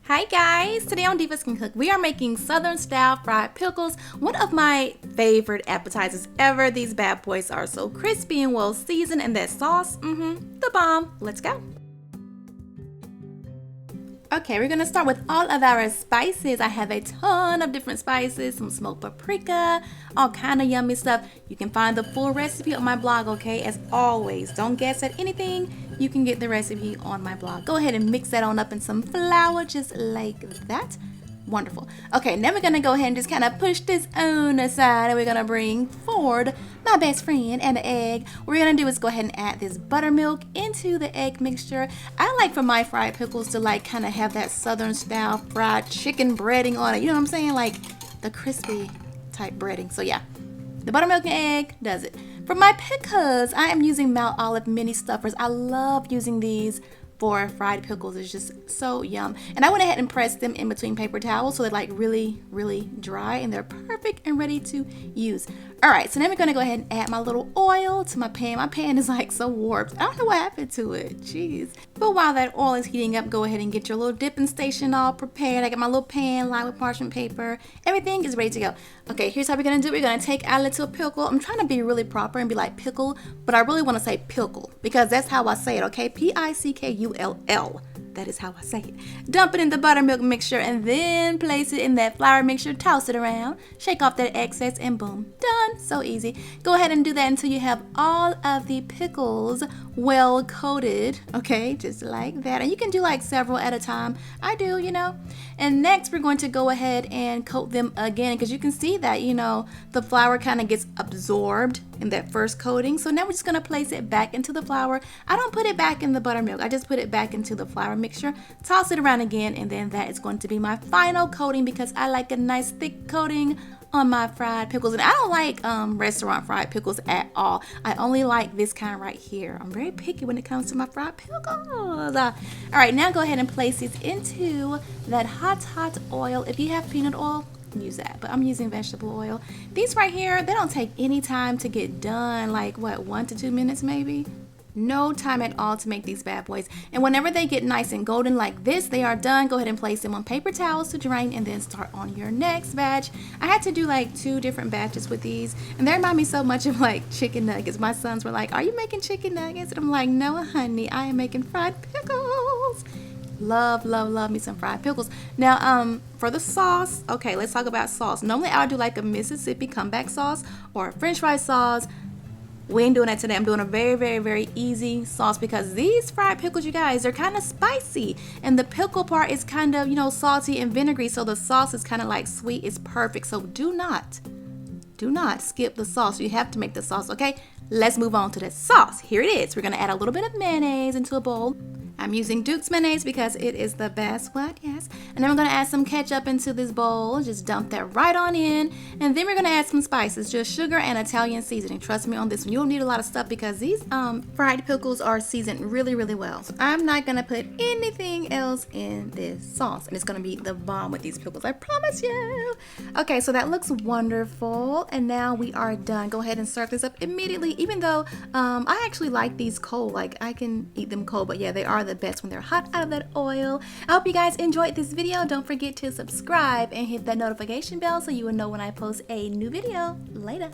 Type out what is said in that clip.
Hi guys, today on Divas Can Cook, we are making Southern style fried pickles, one of my favorite appetizers ever. These bad boys are so crispy and well seasoned, and that sauce, the bomb. Let's go. Okay, we're gonna start with all of our spices. I have a ton of different spices, some smoked paprika, all kind of yummy stuff. You can find the full recipe on my blog, okay? As always, don't guess at anything. You can get the recipe on my blog. Go ahead and mix that on up in some flour, just like that. Wonderful. Okay, now we're gonna go ahead and just kind of push this on aside, and we're gonna bring forward my best friend and the egg. What we're gonna do is go ahead and add this buttermilk into the egg mixture. I like for my fried pickles to like kind of have that southern style fried chicken breading on it. You know what I'm saying? Like the crispy type breading. So yeah, the buttermilk and egg does it. For my pickles, I am using Mount Olive mini stuffers. I love using these for fried pickles. It's just so yum. And I went ahead and pressed them in between paper towels so they're like really dry and they're perfect and ready to use. All right, so now we're gonna go ahead and add my little oil to my pan. My pan is like so warped. I don't know what happened to it, jeez. But while that oil is heating up, go ahead and get your little dipping station all prepared. I got my little pan lined with parchment paper. Everything is ready to go. Okay, here's how we're gonna do it. We're gonna take our little pickle. I'm trying to be really proper and be like pickle, but I really wanna say pickle because that's how I say it, okay? P-I-C-K-U-L-L. That is how I say it. Dump it in the buttermilk mixture and then place it in that flour mixture. Toss it around. Shake off that excess and boom. Done. So easy. Go ahead and do that until you have all of the pickles well coated. Okay, just like that. And you can do like several at a time. I do, you know. And next we're going to go ahead and coat them again because you can see that, you know, the flour kind of gets absorbed in that first coating. So now we're just going to place it back into the flour. I don't put it back in the buttermilk. I just put it back into the flour mixture. Toss it around again, and then that is going to be my final coating because I like a nice thick coating on my fried pickles. And I don't like restaurant fried pickles at all. I only like this kind right here. I'm very picky when it comes to my fried pickles. All right, now go ahead and place these into that hot oil. If you have peanut oil, use that, but I'm using vegetable oil. These right here, they don't take any time to get done, like what, 1 to 2 minutes maybe? No time at all to make these bad boys. And whenever they get nice and golden like this, they are done. Go ahead and place them on paper towels to drain and then start on your next batch. I had to do like 2 different batches with these, and they remind me so much of like chicken nuggets. My sons were like, "Are you making chicken nuggets?" And I'm like, "No, honey, I am making fried pickles." Love me some fried pickles. Now, for the sauce, okay, let's talk about sauce. Normally, I would do like a Mississippi comeback sauce or a French fry sauce. We ain't doing that today. I'm doing a very easy sauce because these fried pickles, you guys, they're kind of spicy. And the pickle part is kind of, you know, salty and vinegary. So the sauce is kind of like sweet. It's perfect. So do not skip the sauce. You have to make the sauce, okay? Let's move on to the sauce. Here it is. We're going to add a little bit of mayonnaise into a bowl. I'm using Duke's mayonnaise because it is the best. What? Yes. And then we're going to add some ketchup into this bowl. Just dump that right on in. And then we're going to add some spices, just sugar and Italian seasoning. Trust me on this one. You'll need a lot of stuff because these fried pickles are seasoned really well. So I'm not going to put anything else in this sauce. And it's going to be the bomb with these pickles. I promise you. Okay, so that looks wonderful. And now we are done. Go ahead and serve this up immediately. Even though I actually like these cold. Like I can eat them cold. But yeah, they are the best when they're hot out of that oil. I hope you guys enjoyed this video. Don't forget to subscribe and hit that notification bell so you will know when I post a new video. Later.